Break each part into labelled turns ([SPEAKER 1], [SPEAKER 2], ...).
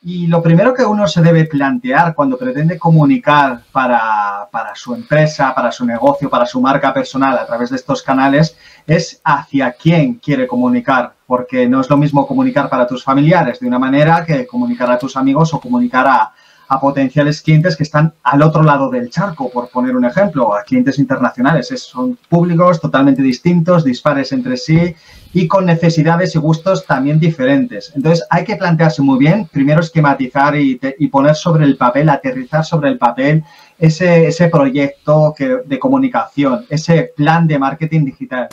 [SPEAKER 1] Y lo primero que uno se debe plantear cuando pretende comunicar para su empresa, para su negocio, para su marca personal a través de estos canales es hacia quién quiere comunicar, porque no es lo mismo comunicar para tus familiares de una manera que comunicar a tus amigos o comunicar a potenciales clientes que están al otro lado del charco, por poner un ejemplo, a clientes internacionales. Son públicos totalmente distintos, dispares entre sí y con necesidades y gustos también diferentes. Entonces, hay que plantearse muy bien, primero esquematizar y poner sobre el papel, aterrizar sobre el papel ese proyecto de comunicación, ese plan de marketing digital.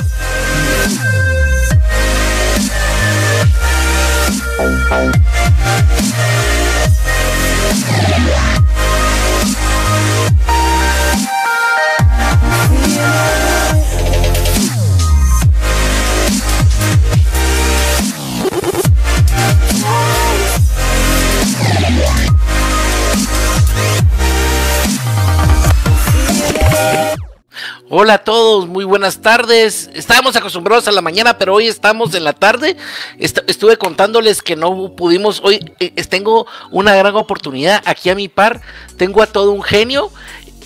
[SPEAKER 2] Hola a todos, muy buenas tardes. Estábamos acostumbrados a la mañana, pero hoy estamos en la tarde. Estuve contándoles que no pudimos. Hoy tengo una gran oportunidad aquí a mi par. Tengo a todo un genio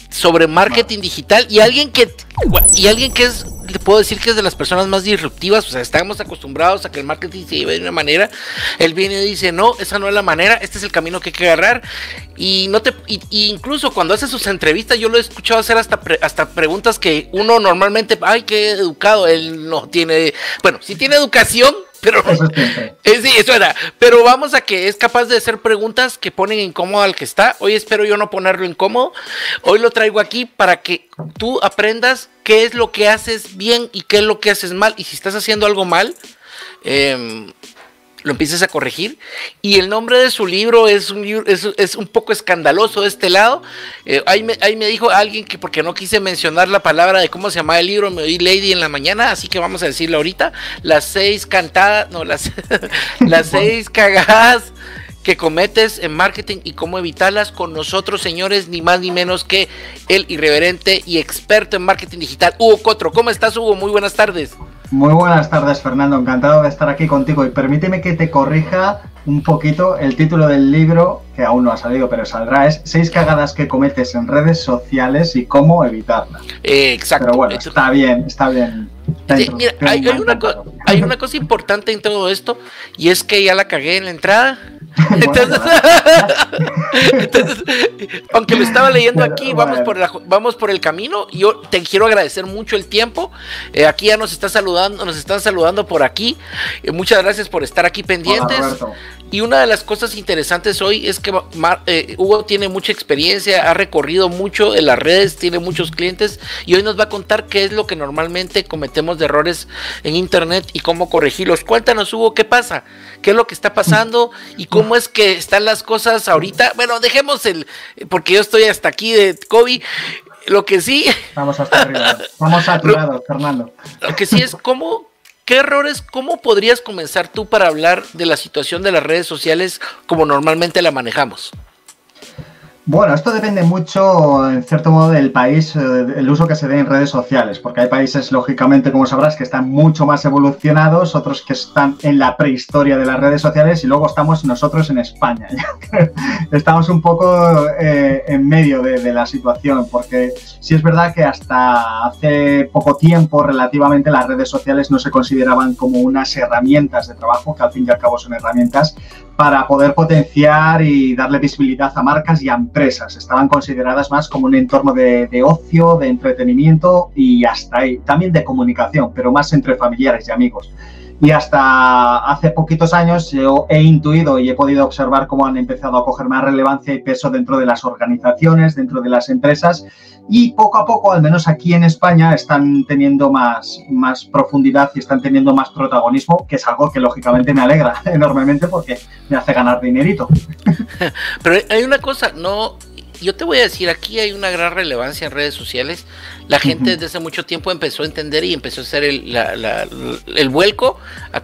[SPEAKER 2] sobre marketing digital y alguien que es, le puedo decir que es de las personas más disruptivas. O sea, estamos acostumbrados a que el marketing se lleve de una manera. Él viene y dice, no, esa no es la manera, este es el camino que hay que agarrar. Y incluso cuando hace sus entrevistas, yo lo he escuchado hacer hasta preguntas que uno normalmente, ay, qué educado, él no tiene, bueno, sí tiene educación, pero sí, eso era. Pero vamos a que es capaz de hacer preguntas que ponen incómodo al que está. Hoy espero yo no ponerlo incómodo. Hoy lo traigo aquí para que tú aprendas qué es lo que haces bien y qué es lo que haces mal. Y si estás haciendo algo mal, lo empieces a corregir. Y el nombre de su libro es un poco escandaloso de este lado. Ahí me dijo alguien que, porque no quise mencionar la palabra de cómo se llamaba el libro, me oí Lady en la mañana, así que vamos a decirlo ahorita. Las 6 cagadas que cometes en marketing y cómo evitarlas, con nosotros, señores, ni más ni menos que el irreverente y experto en marketing digital, Hugo Cotro. ¿Cómo estás, Hugo? Muy buenas tardes.
[SPEAKER 1] Muy buenas tardes, Fernando. Encantado de estar aquí contigo. Y permíteme que te corrija un poquito el título del libro, que aún no ha salido, pero saldrá. Es 6 cagadas que cometes en redes sociales y cómo evitarlas.
[SPEAKER 2] Exacto.
[SPEAKER 1] Pero bueno, está bien.
[SPEAKER 2] Mira, hay una cosa importante en todo esto, y es que ya la cagué en la entrada. Entonces, aunque lo estaba leyendo aquí, vamos por el camino. Yo te quiero agradecer mucho el tiempo. Aquí ya nos están saludando por aquí. Muchas gracias por estar aquí pendientes.
[SPEAKER 1] Hola,
[SPEAKER 2] y una de las cosas interesantes hoy es que Hugo tiene mucha experiencia, ha recorrido mucho en las redes, tiene muchos clientes, y hoy nos va a contar qué es lo que normalmente cometemos de errores en internet y cómo corregirlos. Cuéntanos, Hugo, ¿qué pasa? ¿Qué es lo que está pasando? ¿Y cómo es que están las cosas ahorita? Bueno, dejemos porque yo estoy hasta aquí de COVID. Lo que sí...
[SPEAKER 1] Vamos hasta arriba. Vamos saturados, Fernando.
[SPEAKER 2] Lo que sí es ¿qué errores, cómo podrías comenzar tú para hablar de la situación de las redes sociales como normalmente la manejamos?
[SPEAKER 1] Bueno, esto depende mucho, en cierto modo, del país, el uso que se dé en redes sociales, porque hay países, lógicamente, como sabrás, que están mucho más evolucionados, otros que están en la prehistoria de las redes sociales, y luego estamos nosotros en España. Estamos un poco en medio de la situación, porque sí es verdad que hasta hace poco tiempo, relativamente, las redes sociales no se consideraban como unas herramientas de trabajo, que al fin y al cabo son herramientas, para poder potenciar y darle visibilidad a marcas y a empresas. Estaban consideradas más como un entorno de ocio, de entretenimiento y hasta ahí. También de comunicación, pero más entre familiares y amigos. Y hasta hace poquitos años yo he intuido y he podido observar cómo han empezado a coger más relevancia y peso dentro de las organizaciones, dentro de las empresas, y poco a poco, al menos aquí en España, están teniendo más profundidad y están teniendo más protagonismo, que es algo que lógicamente me alegra enormemente porque me hace ganar dinerito.
[SPEAKER 2] Pero hay una cosa, yo te voy a decir, aquí hay una gran relevancia en redes sociales. La gente desde hace mucho tiempo empezó a entender y empezó a hacer el vuelco a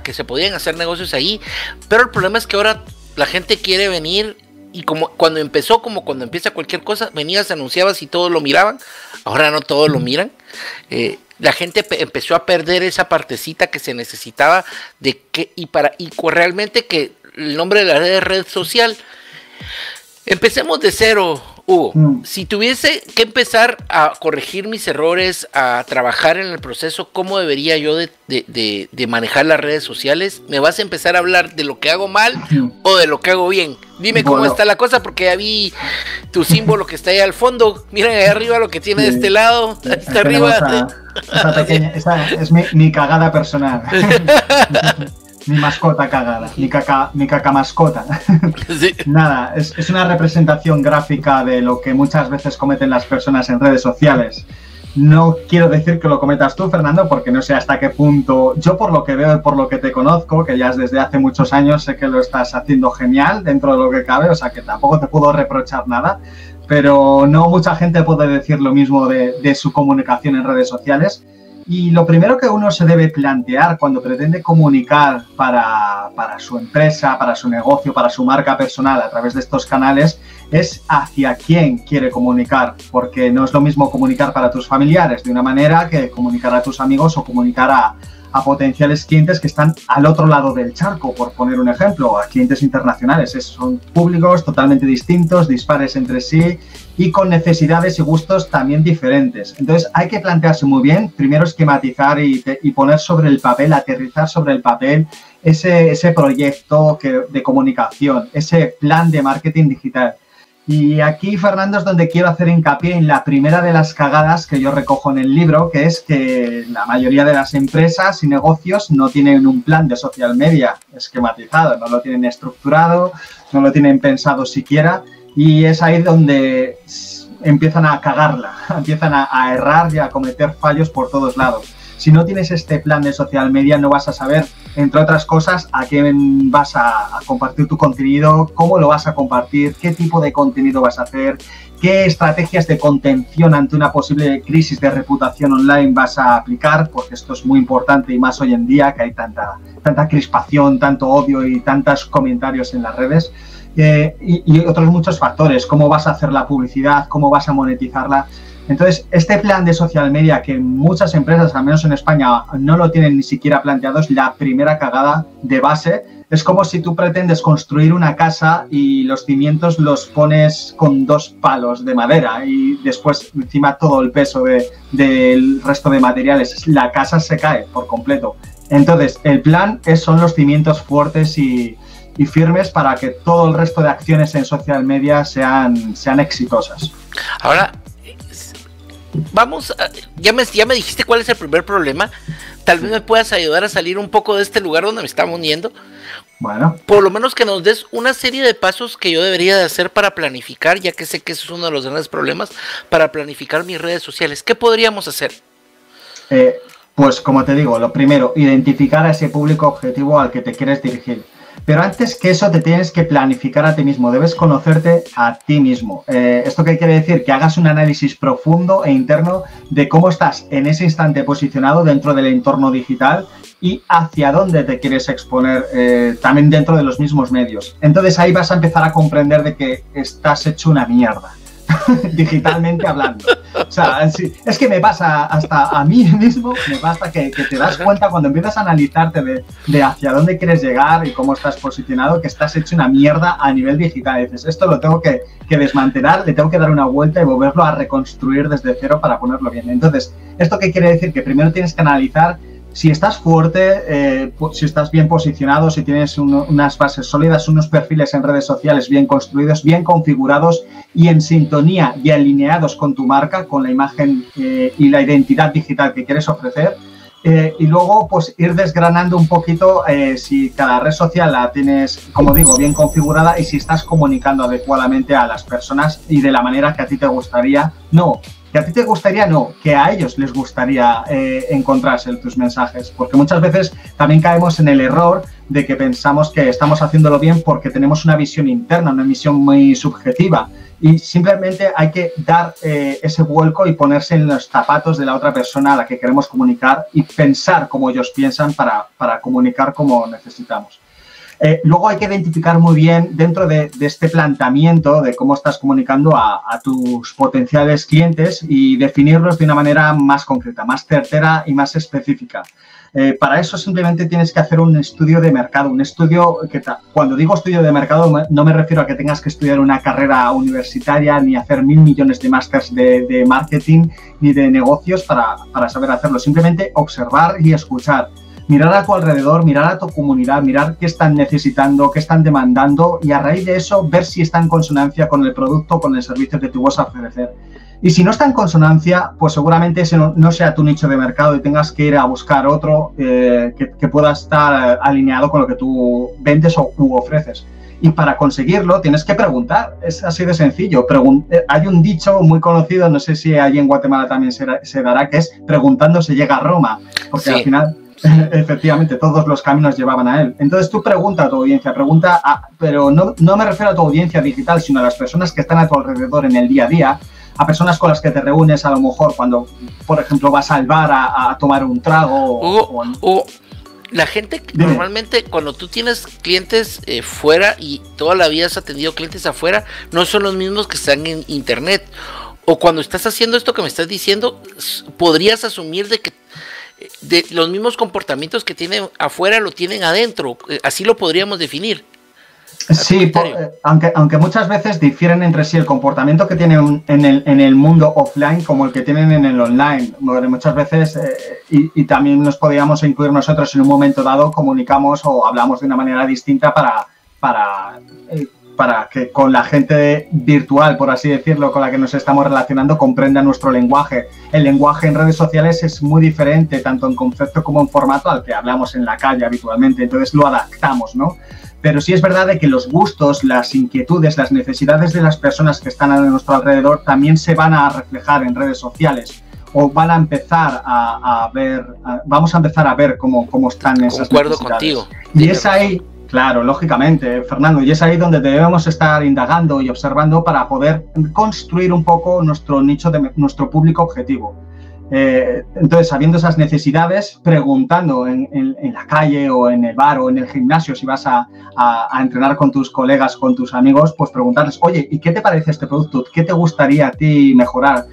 [SPEAKER 2] que se podían hacer negocios ahí. Pero el problema es que ahora la gente quiere venir, y como cuando empieza cualquier cosa, venías, anunciabas y todos lo miraban. Ahora no todos lo miran. La gente empezó a perder esa partecita que se necesitaba realmente que el nombre de la red social. Empecemos de cero, Hugo. Si tuviese que empezar a corregir mis errores, a trabajar en el proceso, ¿cómo debería yo de manejar las redes sociales? ¿Me vas a empezar a hablar de lo que hago mal o de lo que hago bien? Dime cómo está la cosa, porque ya vi tu símbolo que está ahí al fondo. Miren ahí arriba lo que tiene de este lado. Ahí está arriba.
[SPEAKER 1] Esa es mi cagada personal. Mi mascota cagada, mi caca mascota. Sí. Nada, es una representación gráfica de lo que muchas veces cometen las personas en redes sociales. No quiero decir que lo cometas tú, Fernando, porque no sé hasta qué punto. Yo, por lo que veo y por lo que te conozco, que ya es desde hace muchos años, sé que lo estás haciendo genial dentro de lo que cabe, o sea que tampoco te puedo reprochar nada, pero no mucha gente puede decir lo mismo de su comunicación en redes sociales. Y lo primero que uno se debe plantear cuando pretende comunicar para su empresa, para su negocio, para su marca personal a través de estos canales es hacia quién quiere comunicar, porque no es lo mismo comunicar para tus familiares de una manera que comunicar a tus amigos o comunicar a potenciales clientes que están al otro lado del charco, por poner un ejemplo, a clientes internacionales. Son públicos totalmente distintos, dispares entre sí y con necesidades y gustos también diferentes. Entonces hay que plantearse muy bien, primero esquematizar y poner sobre el papel, aterrizar sobre el papel ese proyecto de comunicación, ese plan de marketing digital. Y aquí, Fernando, es donde quiero hacer hincapié en la primera de las cagadas que yo recojo en el libro, que es que la mayoría de las empresas y negocios no tienen un plan de social media esquematizado, no lo tienen estructurado, no lo tienen pensado siquiera, y es ahí donde empiezan a cagarla, empiezan a errar y a cometer fallos por todos lados. Si no tienes este plan de social media, no vas a saber, entre otras cosas, a quién vas a compartir tu contenido, cómo lo vas a compartir, qué tipo de contenido vas a hacer, qué estrategias de contención ante una posible crisis de reputación online vas a aplicar, porque esto es muy importante y más hoy en día que hay tanta crispación, tanto odio y tantos comentarios en las redes. Y otros muchos factores, cómo vas a hacer la publicidad, cómo vas a monetizarla. Entonces, este plan de social media que muchas empresas, al menos en España, no lo tienen ni siquiera planteado, es la primera cagada de base. Es como si tú pretendes construir una casa y los cimientos los pones con 2 palos de madera y después encima todo el peso del resto de materiales. La casa se cae por completo. Entonces, el plan son los cimientos fuertes y firmes para que todo el resto de acciones en social media sean exitosas.
[SPEAKER 2] Ahora, ya me dijiste cuál es el primer problema. Tal vez me puedas ayudar a salir un poco de este lugar donde me estamos yendo.
[SPEAKER 1] Bueno.
[SPEAKER 2] Por lo menos que nos des una serie de pasos que yo debería de hacer para planificar, ya que sé que eso es uno de los grandes problemas, para planificar mis redes sociales. ¿Qué podríamos hacer?
[SPEAKER 1] Pues como te digo, lo primero, identificar a ese público objetivo al que te quieres dirigir. Pero antes que eso te tienes que planificar a ti mismo, debes conocerte a ti mismo. ¿Esto qué quiere decir? Que hagas un análisis profundo e interno de cómo estás en ese instante posicionado dentro del entorno digital y hacia dónde te quieres exponer también dentro de los mismos medios. Entonces ahí vas a empezar a comprender de que estás hecho una mierda. Digitalmente hablando. O sea, es que me pasa hasta a mí mismo, me pasa que te das cuenta cuando empiezas a analizarte de hacia dónde quieres llegar y cómo estás posicionado, que estás hecho una mierda a nivel digital. Y dices, esto lo tengo que desmantelar, le tengo que dar una vuelta y volverlo a reconstruir desde cero para ponerlo bien. Entonces, ¿esto qué quiere decir? Que primero tienes que analizar si estás fuerte, si estás bien posicionado, si tienes unas bases sólidas, unos perfiles en redes sociales bien construidos, bien configurados y en sintonía y alineados con tu marca, con la imagen y la identidad digital que quieres ofrecer. Y luego, pues, ir desgranando un poquito si cada red social la tienes, como digo, bien configurada y si estás comunicando adecuadamente a las personas y de la manera que a ti te gustaría. Que a ti te gustaría, que a ellos les gustaría encontrarse en tus mensajes. Porque muchas veces también caemos en el error de que pensamos que estamos haciéndolo bien porque tenemos una visión interna, una visión muy subjetiva. Y simplemente hay que dar ese vuelco y ponerse en los zapatos de la otra persona a la que queremos comunicar y pensar como ellos piensan para comunicar como necesitamos. Luego hay que identificar muy bien dentro de este planteamiento de cómo estás comunicando a tus potenciales clientes y definirlos de una manera más concreta, más certera y más específica. Para eso simplemente tienes que hacer un estudio de mercado, un estudio que, cuando digo estudio de mercado, no me refiero a que tengas que estudiar una carrera universitaria ni hacer 1000 millones de másters de marketing ni de negocios para saber hacerlo. Simplemente observar y escuchar. Mirar a tu alrededor, mirar a tu comunidad, mirar qué están necesitando, qué están demandando y a raíz de eso ver si está en consonancia con el producto, con el servicio que tú vas a ofrecer. Y si no está en consonancia, pues seguramente ese no sea tu nicho de mercado y tengas que ir a buscar otro que pueda estar alineado con lo que tú vendes u ofreces. Y para conseguirlo tienes que preguntar, es así de sencillo. Hay un dicho muy conocido, no sé si allí en Guatemala también se dará, que es preguntando se llega a Roma, porque al final... Efectivamente, todos los caminos llevaban a él. Entonces tú pregunta a tu audiencia, pero no me refiero a tu audiencia digital, sino a las personas que están a tu alrededor en el día a día, a personas con las que te reúnes a lo mejor cuando, por ejemplo, vas al bar a tomar un trago.
[SPEAKER 2] O la gente, normalmente cuando tú tienes clientes fuera y toda la vida has atendido clientes afuera, no son los mismos que están en internet. O cuando estás haciendo esto que me estás diciendo, podrías asumir de que de los mismos comportamientos que tienen afuera lo tienen adentro, así lo podríamos definir.
[SPEAKER 1] Sí, aunque muchas veces difieren entre sí el comportamiento que tienen en el mundo offline como el que tienen en el online. Muchas veces, y también nos podríamos incluir nosotros en un momento dado, comunicamos o hablamos de una manera distinta para que con la gente virtual, por así decirlo, con la que nos estamos relacionando, comprenda nuestro lenguaje. El lenguaje en redes sociales es muy diferente, tanto en concepto como en formato, al que hablamos en la calle habitualmente, entonces lo adaptamos, ¿no? Pero sí es verdad de que los gustos, las inquietudes, las necesidades de las personas que están a nuestro alrededor también se van a reflejar en redes sociales o van a empezar vamos a empezar a ver cómo están esas necesidades. Concuerdo contigo. Y es ahí... Claro, lógicamente, Fernando, y es ahí donde debemos estar indagando y observando para poder construir un poco nuestro nicho, nuestro público objetivo. Entonces, sabiendo esas necesidades, preguntando en la calle o en el bar o en el gimnasio, si vas a entrenar con tus colegas, con tus amigos, pues preguntarles, oye, ¿y qué te parece este producto? ¿Qué te gustaría a ti mejorar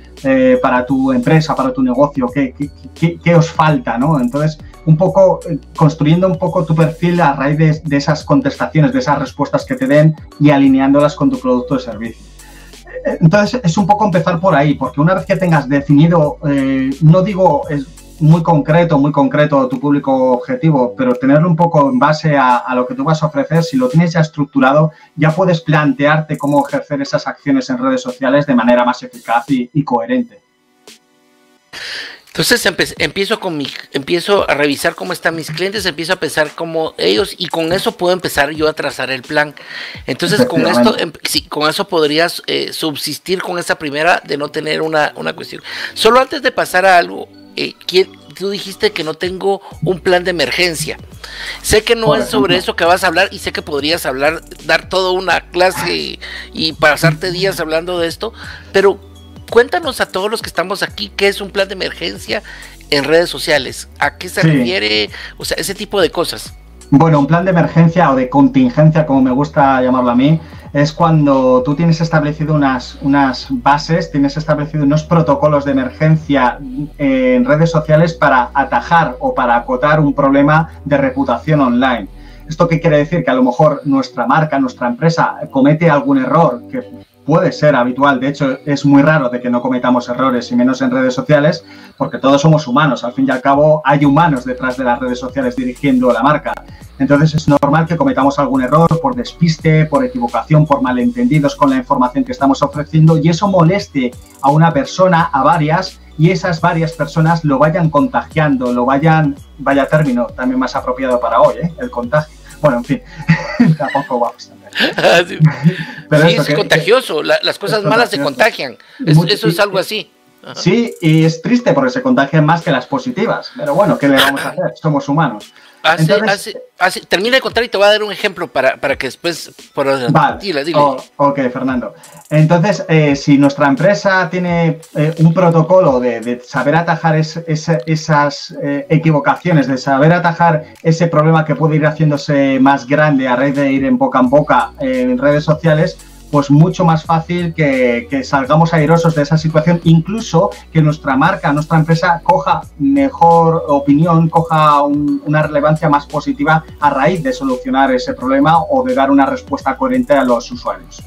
[SPEAKER 1] para tu empresa, para tu negocio? ¿Qué os falta, ¿no? Entonces, un poco construyendo un poco tu perfil a raíz de esas contestaciones, de esas respuestas que te den y alineándolas con tu producto o servicio. Entonces, es un poco empezar por ahí, porque una vez que tengas definido, no digo es muy concreto tu público objetivo, pero tenerlo un poco en base a lo que tú vas a ofrecer, si lo tienes ya estructurado, ya puedes plantearte cómo ejercer esas acciones en redes sociales de manera más eficaz y coherente.
[SPEAKER 2] Entonces empiezo a revisar cómo están mis clientes, empiezo a pensar como ellos y con eso puedo empezar yo a trazar el plan. Entonces con eso podrías subsistir con esa primera de no tener una cuestión. Solo antes de pasar a algo, tú dijiste que no tengo un plan de emergencia. Sé que no es sobre eso que vas a hablar y sé que podrías dar toda una clase y pasarte días hablando de esto, pero cuéntanos a todos los que estamos aquí qué es un plan de emergencia en redes sociales, a qué se refiere, o sea, ese tipo de cosas.
[SPEAKER 1] Bueno, un plan de emergencia o de contingencia, como me gusta llamarlo a mí, es cuando tú tienes establecido unas bases, tienes establecido unos protocolos de emergencia en redes sociales para atajar o para acotar un problema de reputación online. ¿Esto qué quiere decir? Que a lo mejor nuestra marca, nuestra empresa comete algún error que puede ser habitual, de hecho es muy raro de que no cometamos errores y menos en redes sociales porque todos somos humanos, al fin y al cabo hay humanos detrás de las redes sociales dirigiendo la marca, entonces es normal que cometamos algún error por despiste, por equivocación, por malentendidos con la información que estamos ofreciendo y eso moleste a una persona, a varias y esas varias personas lo vayan contagiando, vaya término también más apropiado para hoy, el contagio. Bueno, en fin, tampoco vamos a ver.
[SPEAKER 2] Sí, pero sí, es contagioso, las cosas malas se contagian, eso es algo así. Ajá.
[SPEAKER 1] Sí, y es triste porque se contagian más que las positivas, pero bueno, ¿qué le vamos a hacer? Somos humanos.
[SPEAKER 2] Termina de contar y te voy a dar un ejemplo para que después...
[SPEAKER 1] Vale, dile. Ok, Fernando. Entonces, si nuestra empresa tiene un protocolo de saber atajar esas equivocaciones, de saber atajar ese problema que puede ir haciéndose más grande a raíz de ir en boca en redes sociales, pues mucho más fácil que salgamos airosos de esa situación, incluso que nuestra marca, nuestra empresa coja mejor opinión, coja una relevancia más positiva a raíz de solucionar ese problema o de dar una respuesta coherente a los usuarios.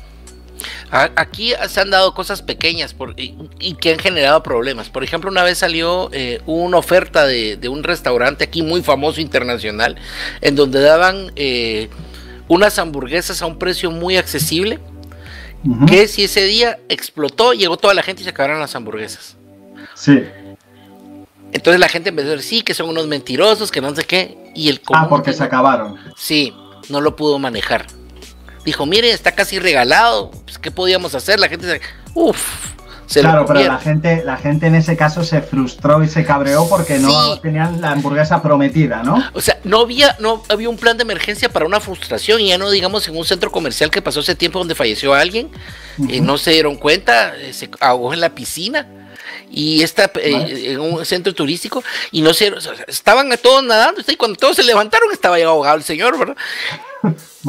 [SPEAKER 2] Aquí se han dado cosas pequeñas y que han generado problemas. Por ejemplo, una vez salió una oferta de un restaurante aquí muy famoso internacional, en donde daban unas hamburguesas a un precio muy accesible, que si ese día explotó, llegó toda la gente y se acabaron las hamburguesas.
[SPEAKER 1] Sí.
[SPEAKER 2] Entonces la gente empezó a decir, sí, que son unos mentirosos, que no sé qué, y el común,
[SPEAKER 1] porque se acabaron.
[SPEAKER 2] Sí, no lo pudo manejar. Dijo, mire, está casi regalado, pues, ¿qué podíamos hacer? La gente se
[SPEAKER 1] claro, pero la gente en ese caso se frustró y se cabreó porque no tenían la hamburguesa prometida, ¿no? O sea,
[SPEAKER 2] no había un plan de emergencia para una frustración, y ya no digamos en un centro comercial que pasó hace tiempo donde falleció alguien, no se dieron cuenta, se ahogó en la piscina. Y en un centro turístico, y no sé, estaban todos nadando, y cuando todos se levantaron estaba ya ahogado el señor, ¿verdad?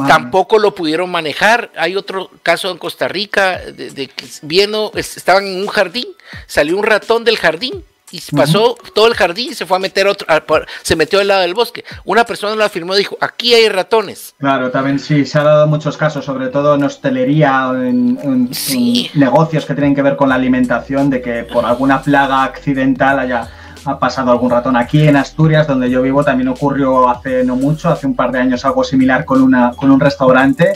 [SPEAKER 2] Tampoco lo pudieron manejar. Hay otro caso en Costa Rica de que estaban en un jardín, salió un ratón del jardín y pasó todo el jardín y se fue a meter se metió al lado del bosque. Una persona lo afirmó, dijo, aquí hay ratones.
[SPEAKER 1] Claro, también sí, se ha dado muchos casos, sobre todo en hostelería, en negocios que tienen que ver con la alimentación, de que por alguna plaga accidental ha pasado algún ratón. Aquí en Asturias, donde yo vivo, también ocurrió hace no mucho, hace un par de años, algo similar con un restaurante.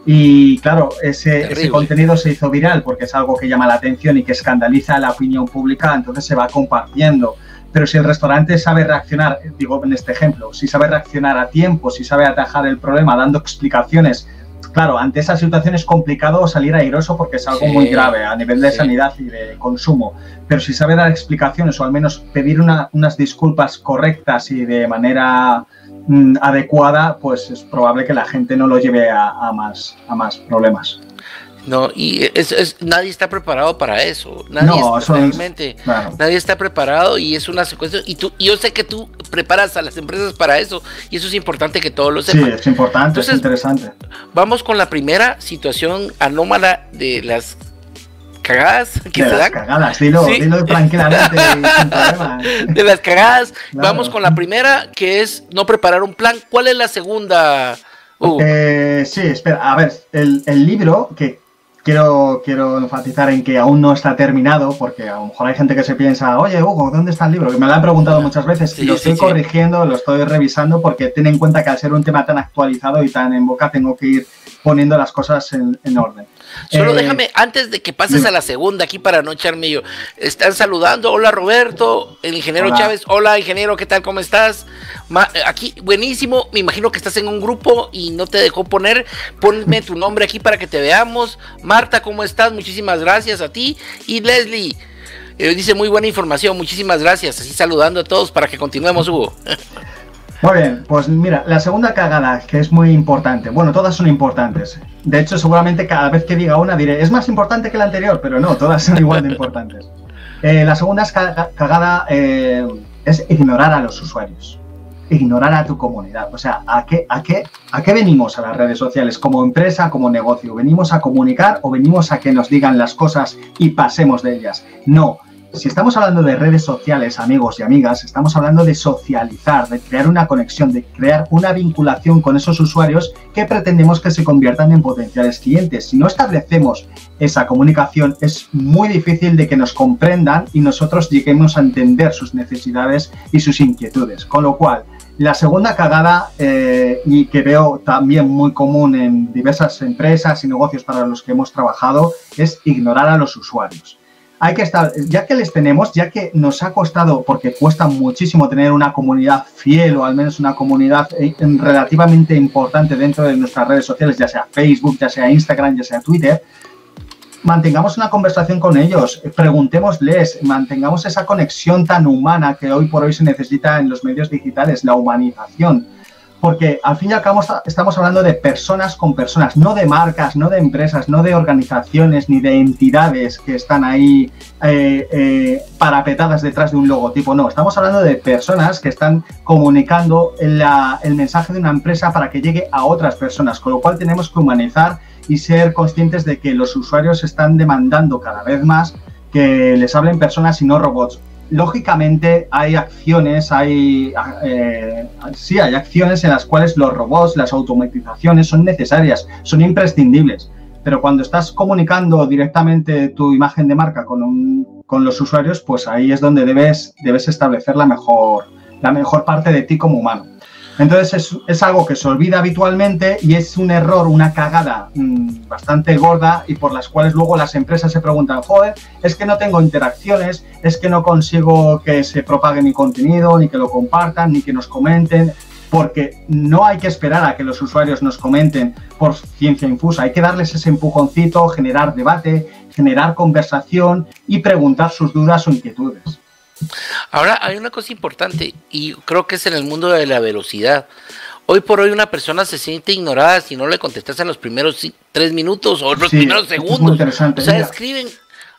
[SPEAKER 1] Y claro, ese contenido se hizo viral porque es algo que llama la atención y que escandaliza a la opinión pública, entonces se va compartiendo. Pero si el restaurante sabe reaccionar, digo en este ejemplo, si sabe reaccionar a tiempo, si sabe atajar el problema dando explicaciones, claro, ante esa situación es complicado salir airoso porque es algo muy grave a nivel de sanidad y de consumo. Pero si sabe dar explicaciones o al menos pedir unas disculpas correctas y de manera adecuada, pues es probable que la gente no lo lleve a más problemas.
[SPEAKER 2] No, y nadie está preparado para eso. Nadie está preparado, y es una secuencia. Y yo sé que tú preparas a las empresas para eso, y eso es importante que todos lo sepan.
[SPEAKER 1] Sí, es importante. Entonces, es interesante.
[SPEAKER 2] Vamos con la primera situación anómala de las cagadas
[SPEAKER 1] que se dan. Cagadas, dilo tranquilamente, sin problema.
[SPEAKER 2] De las cagadas. Claro. Vamos con la primera, que es no preparar un plan. ¿Cuál es la segunda?
[SPEAKER 1] Sí, espera, a ver, el libro que quiero enfatizar en que aún no está terminado, porque a lo mejor hay gente que se piensa, oye, Hugo, ¿dónde está el libro? Que me lo han preguntado muchas veces, y lo estoy corrigiendo, lo estoy revisando, porque ten en cuenta que al ser un tema tan actualizado y tan en boca, tengo que ir poniendo las cosas en orden.
[SPEAKER 2] Solo déjame, antes de que pases a la segunda, aquí para no echarme yo, están saludando, hola Roberto, el ingeniero Chávez, hola ingeniero, ¿qué tal? ¿Cómo estás? Aquí, buenísimo, me imagino que estás en un grupo y no te dejó ponme tu nombre aquí para que te veamos. Marta, ¿cómo estás? Muchísimas gracias a ti. Y Leslie, dice muy buena información, muchísimas gracias, así saludando a todos para que continuemos, Hugo.
[SPEAKER 1] Muy bien, pues mira, la segunda cagada, que es muy importante. Bueno, todas son importantes. De hecho, seguramente cada vez que diga una diré, es más importante que la anterior, pero no, todas son igual de importantes. La segunda cagada es ignorar a los usuarios. Ignorar a tu comunidad. O sea, ¿a qué venimos a las redes sociales? Como empresa, como negocio. ¿Venimos a comunicar o venimos a que nos digan las cosas y pasemos de ellas? No. Si estamos hablando de redes sociales, amigos y amigas, estamos hablando de socializar, de crear una conexión, de crear una vinculación con esos usuarios que pretendemos que se conviertan en potenciales clientes. Si no establecemos esa comunicación, es muy difícil de que nos comprendan y nosotros lleguemos a entender sus necesidades y sus inquietudes. Con lo cual, la segunda cagada, y que veo también muy común en diversas empresas y negocios para los que hemos trabajado, es ignorar a los usuarios. Hay que estar, ya que les tenemos, ya que nos ha costado, porque cuesta muchísimo tener una comunidad fiel o al menos una comunidad relativamente importante dentro de nuestras redes sociales, ya sea Facebook, ya sea Instagram, ya sea Twitter, mantengamos una conversación con ellos, preguntémosles, mantengamos esa conexión tan humana que hoy por hoy se necesita en los medios digitales, la humanización. Porque al fin y al cabo estamos hablando de personas con personas, no de marcas, no de empresas, no de organizaciones ni de entidades que están ahí parapetadas detrás de un logotipo. No, estamos hablando de personas que están comunicando el mensaje de una empresa para que llegue a otras personas, con lo cual tenemos que humanizar y ser conscientes de que los usuarios están demandando cada vez más que les hablen personas y no robots. Lógicamente hay acciones, hay acciones en las cuales los robots, las automatizaciones son necesarias, son imprescindibles. Pero cuando estás comunicando directamente tu imagen de marca con los usuarios, pues ahí es donde debes establecer la mejor parte de ti como humano. Entonces es algo que se olvida habitualmente y es un error, una cagada bastante gorda, y por las cuales luego las empresas se preguntan, joder, es que no tengo interacciones, es que no consigo que se propague mi contenido, ni que lo compartan, ni que nos comenten, porque no hay que esperar a que los usuarios nos comenten por ciencia infusa, hay que darles ese empujoncito, generar debate, generar conversación y preguntar sus dudas o inquietudes.
[SPEAKER 2] Ahora hay una cosa importante y creo que es en el mundo de la velocidad. Hoy por hoy una persona se siente ignorada si no le contestas en los primeros 3 minutos o los primeros segundos. Es muy
[SPEAKER 1] interesante.
[SPEAKER 2] O sea, escriben...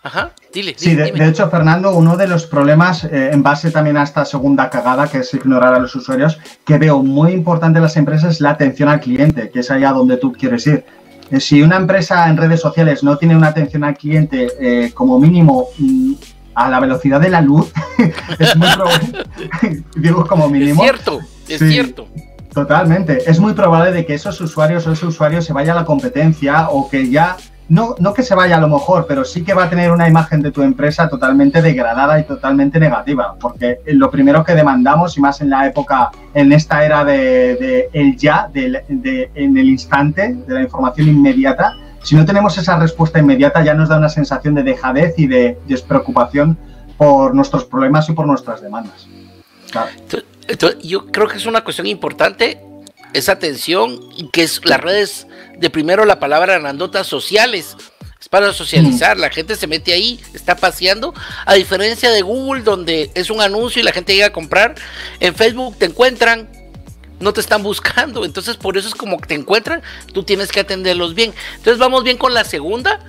[SPEAKER 2] Ajá, dile.
[SPEAKER 1] De hecho, Fernando, uno de los problemas, en base también a esta segunda cagada, que es ignorar a los usuarios, que veo muy importante en las empresas, es la atención al cliente, que es allá donde tú quieres ir. Si una empresa en redes sociales no tiene una atención al cliente como mínimo a la velocidad de la luz, es muy probable, digo como mínimo.
[SPEAKER 2] Es cierto.
[SPEAKER 1] Totalmente. Es muy probable de que esos usuarios o ese usuario se vaya a la competencia o que ya, no que se vaya a lo mejor, pero sí que va a tener una imagen de tu empresa totalmente degradada y totalmente negativa, porque lo primero que demandamos, y más en la época, en esta era de el ya, en el instante, de la información inmediata, si no tenemos esa respuesta inmediata ya nos da una sensación de dejadez y de despreocupación por nuestros problemas y por nuestras demandas. Claro.
[SPEAKER 2] Entonces, yo creo que es una cuestión importante esa atención, y que es las redes, de primero la palabra grandota, sociales, es para socializar, la gente se mete ahí, está paseando, a diferencia de Google, donde es un anuncio y la gente llega a comprar. En Facebook te encuentran, no te están buscando, entonces por eso es como que te encuentran, tú tienes que atenderlos bien. Entonces vamos bien con la segunda,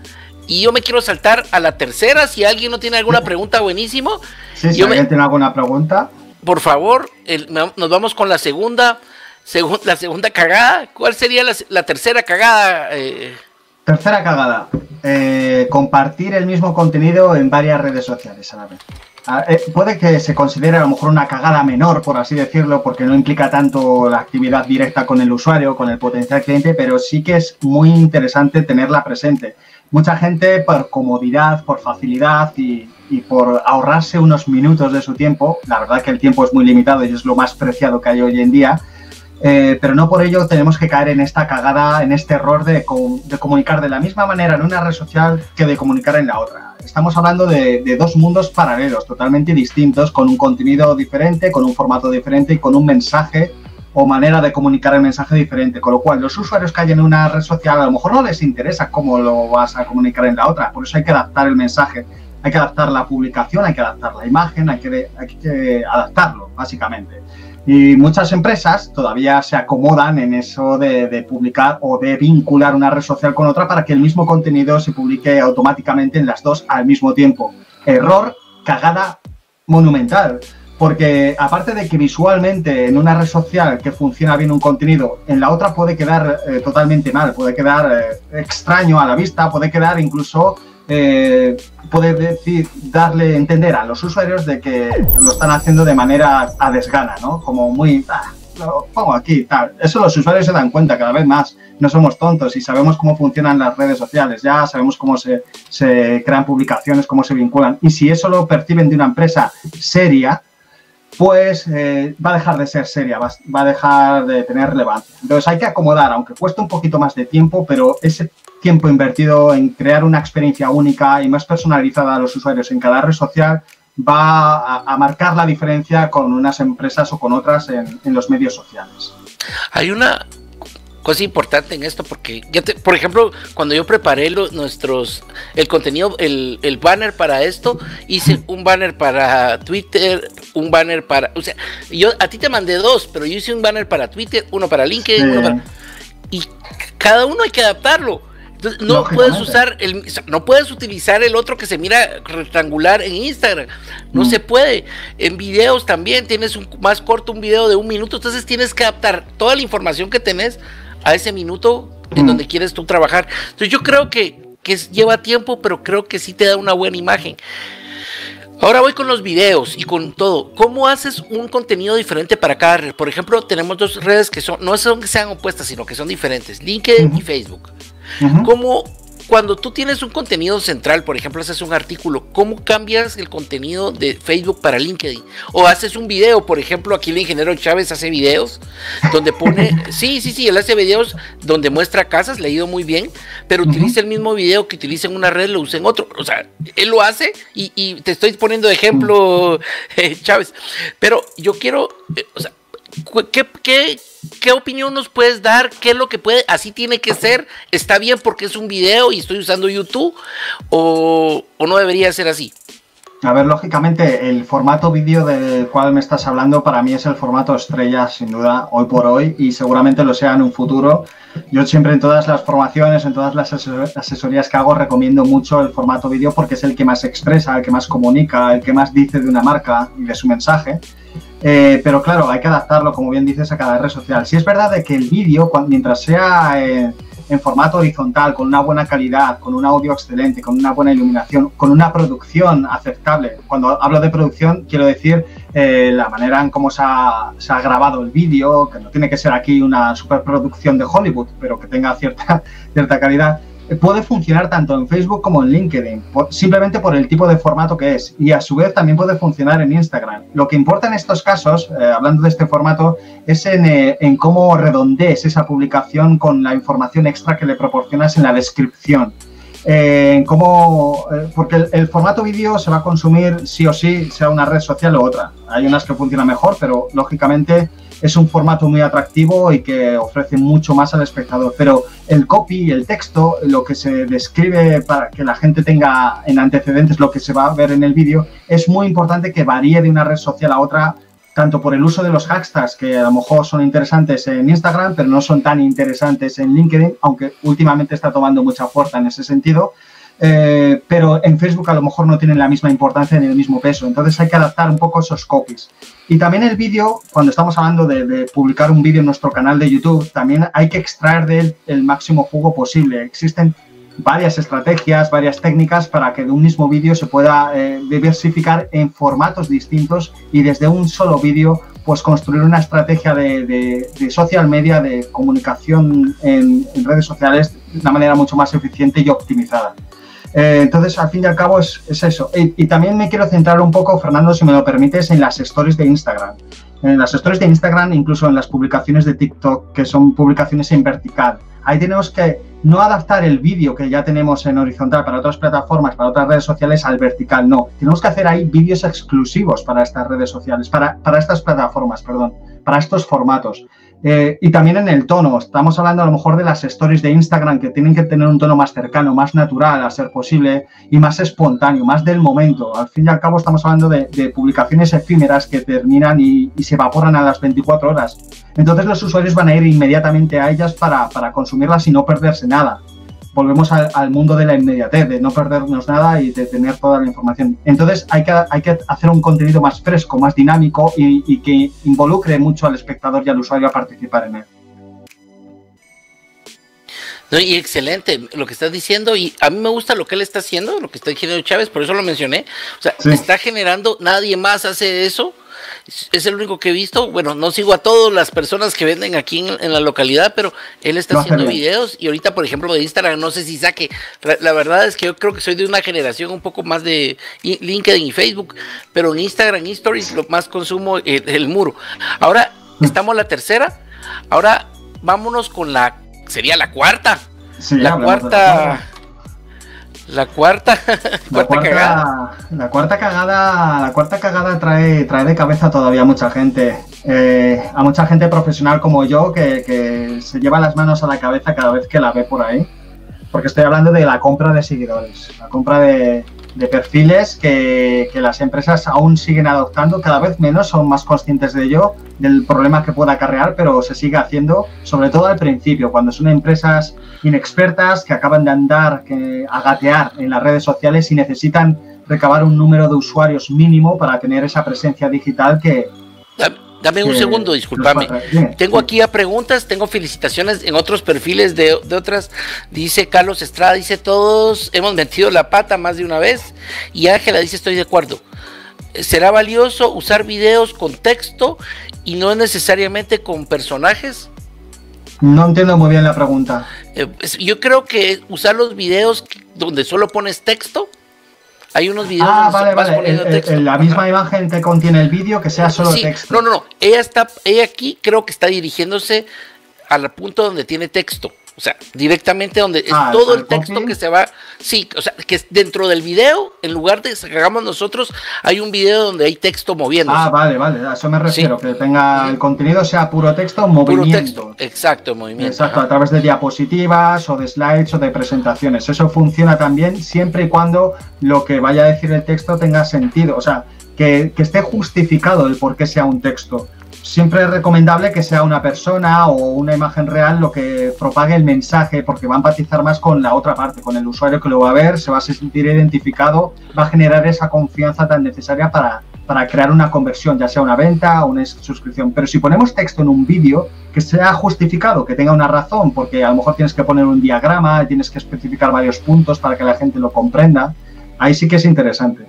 [SPEAKER 2] y yo me quiero saltar a la tercera. Si alguien no tiene alguna pregunta, buenísimo.
[SPEAKER 1] Sí, si alguien tiene alguna pregunta,
[SPEAKER 2] por favor, nos vamos con la segunda cagada. ¿Cuál sería la tercera cagada?
[SPEAKER 1] Tercera cagada, compartir el mismo contenido en varias redes sociales a la vez. Puede que se considere a lo mejor una cagada menor, por así decirlo, porque no implica tanto la actividad directa con el usuario, con el potencial cliente, pero sí que es muy interesante tenerla presente. Mucha gente, por comodidad, por facilidad y por ahorrarse unos minutos de su tiempo, la verdad que el tiempo es muy limitado y es lo más preciado que hay hoy en día, pero no por ello tenemos que caer en esta cagada, en este error de comunicar de la misma manera en una red social que de comunicar en la otra. Estamos hablando de dos mundos paralelos, totalmente distintos, con un contenido diferente, con un formato diferente y con un mensaje o manera de comunicar el mensaje diferente, con lo cual los usuarios que hay en una red social a lo mejor no les interesa cómo lo vas a comunicar en la otra, por eso hay que adaptar el mensaje, hay que adaptar la publicación, hay que adaptar la imagen, hay que adaptarlo, básicamente. Y muchas empresas todavía se acomodan en eso de publicar o de vincular una red social con otra para que el mismo contenido se publique automáticamente en las dos al mismo tiempo. Error, cagada monumental. Porque aparte de que visualmente en una red social que funciona bien un contenido, en la otra puede quedar totalmente mal, puede quedar extraño a la vista, puede quedar incluso, darle a entender a los usuarios de que lo están haciendo de manera a desgana, ¿no? Como muy, lo pongo aquí, tal. Eso los usuarios se dan cuenta cada vez más, no somos tontos y sabemos cómo funcionan las redes sociales, ya sabemos cómo se crean publicaciones, cómo se vinculan. Y si eso lo perciben de una empresa seria, pues va a dejar de ser seria, va a dejar de tener relevancia. Entonces hay que acomodar, aunque cueste un poquito más de tiempo, pero ese tiempo invertido en crear una experiencia única y más personalizada a los usuarios en cada red social va a marcar la diferencia con unas empresas o con otras en los medios sociales.
[SPEAKER 2] Hay una cosa importante en esto, porque por ejemplo, cuando yo preparé el contenido, el banner para esto, hice un banner para Twitter, un banner para, o sea, yo a ti te mandé 2, pero yo hice un banner para Twitter, uno para LinkedIn,
[SPEAKER 1] sí.
[SPEAKER 2] Y cada uno hay que adaptarlo. Entonces, no puedes utilizar el otro que se mira rectangular en Instagram, no se puede. En videos también tienes más corto un video de 1 minuto, entonces tienes que adaptar toda la información que tenés a ese minuto en donde quieres tú trabajar. Entonces yo creo que lleva tiempo, pero creo que sí te da una buena imagen. Ahora voy con los videos y con todo. ¿Cómo haces un contenido diferente para cada red? Por ejemplo, tenemos dos redes que no son que sean opuestas, sino que son diferentes, LinkedIn y Facebook. ¿Cómo, cuando tú tienes un contenido central, por ejemplo, haces un artículo, cómo cambias el contenido de Facebook para LinkedIn? O haces un video, por ejemplo, aquí el ingeniero Chávez hace videos donde pone, sí, él hace videos donde muestra casas, le ha ido muy bien, pero utiliza el mismo video que utiliza en una red, lo usa en otro. O sea, él lo hace y te estoy poniendo de ejemplo, Chávez. Pero yo quiero, o sea, ¿qué opinión nos puedes dar? ¿Qué es lo que puede? Así tiene que ser. ¿Está bien porque es un video y estoy usando YouTube? ¿O no debería ser así?
[SPEAKER 1] A ver, lógicamente, el formato vídeo del cual me estás hablando para mí es el formato estrella, sin duda, hoy por hoy, y seguramente lo sea en un futuro. Yo siempre en todas las formaciones, en todas las asesorías que hago, recomiendo mucho el formato vídeo porque es el que más expresa, el que más comunica, el que más dice de una marca y de su mensaje. Pero claro, hay que adaptarlo, como bien dices, a cada red social. Si es verdad de que el vídeo, mientras sea en formato horizontal, con una buena calidad, con un audio excelente, con una buena iluminación, con una producción aceptable. Cuando hablo de producción, quiero decir la manera en cómo se ha grabado el vídeo, que no tiene que ser aquí una superproducción de Hollywood, pero que tenga cierta calidad. Puede funcionar tanto en Facebook como en LinkedIn, simplemente por el tipo de formato que es, y a su vez también puede funcionar en Instagram. Lo que importa en estos casos, hablando de este formato, es en cómo redondees esa publicación con la información extra que le proporcionas en la descripción. Porque el formato vídeo se va a consumir sí o sí, sea una red social o otra. Hay unas que funcionan mejor, pero lógicamente es un formato muy atractivo y que ofrece mucho más al espectador. Pero el copy, el texto, lo que se describe para que la gente tenga en antecedentes lo que se va a ver en el vídeo, es muy importante que varíe de una red social a otra, tanto por el uso de los hashtags, que a lo mejor son interesantes en Instagram, pero no son tan interesantes en LinkedIn, aunque últimamente está tomando mucha fuerza en ese sentido. Pero en Facebook a lo mejor no tienen la misma importancia ni el mismo peso. Entonces hay que adaptar un poco esos copies. Y también el vídeo, cuando estamos hablando de publicar un vídeo en nuestro canal de YouTube, también hay que extraer de él el máximo jugo posible. Existen varias estrategias, varias técnicas para que de un mismo vídeo se pueda diversificar en formatos distintos y desde un solo vídeo pues construir una estrategia de social media, de comunicación en redes sociales de una manera mucho más eficiente y optimizada. Entonces, al fin y al cabo, es eso. Y también me quiero centrar un poco, Fernando, si me lo permites, en las stories de Instagram. En las stories de Instagram, incluso en las publicaciones de TikTok, que son publicaciones en vertical. Ahí tenemos que no adaptar el vídeo que ya tenemos en horizontal para otras plataformas, para otras redes sociales, al vertical, no. Tenemos que hacer ahí vídeos exclusivos para estas redes sociales, para estas plataformas, perdón, para estos formatos. Y también en el tono, estamos hablando a lo mejor de las stories de Instagram que tienen que tener un tono más cercano, más natural a ser posible y más espontáneo, más del momento. Al fin y al cabo estamos hablando de publicaciones efímeras que terminan y se evaporan a las 24 horas. Entonces los usuarios van a ir inmediatamente a ellas para consumirlas y no perderse nada. Volvemos al mundo de la inmediatez, de no perdernos nada y de tener toda la información. Entonces hay que hacer un contenido más fresco, más dinámico y que involucre mucho al espectador y al usuario a participar en él.
[SPEAKER 2] No, y excelente lo que estás diciendo, y a mí me gusta lo que él está haciendo, lo que está diciendo Chávez, por eso lo mencioné. O sea, sí. Está generando, nadie más hace eso. Es el único que he visto. Bueno, no sigo a todas las personas que venden aquí en la localidad, pero él está haciendo videos. Y ahorita, por ejemplo, de Instagram, no sé si saque. La verdad es que yo creo que soy de una generación un poco más de LinkedIn y Facebook, pero en Instagram y Stories lo más consumo el muro. Ahora estamos en la tercera. Ahora vámonos con sería la cuarta.
[SPEAKER 1] Sí,
[SPEAKER 2] la cuarta cagada.
[SPEAKER 1] La cuarta cagada trae de cabeza todavía a mucha gente. A mucha gente profesional como yo que se lleva las manos a la cabeza cada vez que la ve por ahí. Porque estoy hablando de la compra de seguidores, la compra de perfiles que las empresas aún siguen adoptando, cada vez menos, son más conscientes de ello, del problema que pueda acarrear, pero se sigue haciendo, sobre todo al principio, cuando son empresas inexpertas que acaban de a gatear en las redes sociales y necesitan recabar un número de usuarios mínimo para tener esa presencia digital que...
[SPEAKER 2] Dame un segundo, discúlpame. Tengo aquí a preguntas, tengo felicitaciones en otros perfiles de otras. Dice Carlos Estrada, dice todos hemos metido la pata más de una vez. Y Ángela dice estoy de acuerdo. ¿Será valioso usar videos con texto y no necesariamente con personajes?
[SPEAKER 1] No entiendo muy bien la pregunta.
[SPEAKER 2] Yo creo que usar los videos donde solo pones texto. Hay unos videos
[SPEAKER 1] donde vas poniendo texto. La misma imagen que contiene el vídeo, que sea solo texto.
[SPEAKER 2] No. Ella aquí creo que está dirigiéndose al punto donde tiene texto. O sea, directamente donde es todo el texto copy que se va. Sí, o sea, que dentro del video, en lugar de que hagamos nosotros, hay un video donde hay texto moviéndose.
[SPEAKER 1] Vale, a eso me refiero, que tenga el contenido sea puro texto, movimiento. Puro texto,
[SPEAKER 2] exacto, movimiento.
[SPEAKER 1] Exacto, a través de diapositivas o de slides o de presentaciones. Eso funciona también siempre y cuando lo que vaya a decir el texto tenga sentido. O sea, que esté justificado el por qué sea un texto. Siempre es recomendable que sea una persona o una imagen real lo que propague el mensaje, porque va a empatizar más con la otra parte, con el usuario que lo va a ver, se va a sentir identificado, va a generar esa confianza tan necesaria para crear una conversión, ya sea una venta o una suscripción. Pero si ponemos texto en un vídeo, que sea justificado, que tenga una razón, porque a lo mejor tienes que poner un diagrama, tienes que especificar varios puntos para que la gente lo comprenda, ahí sí que es interesante.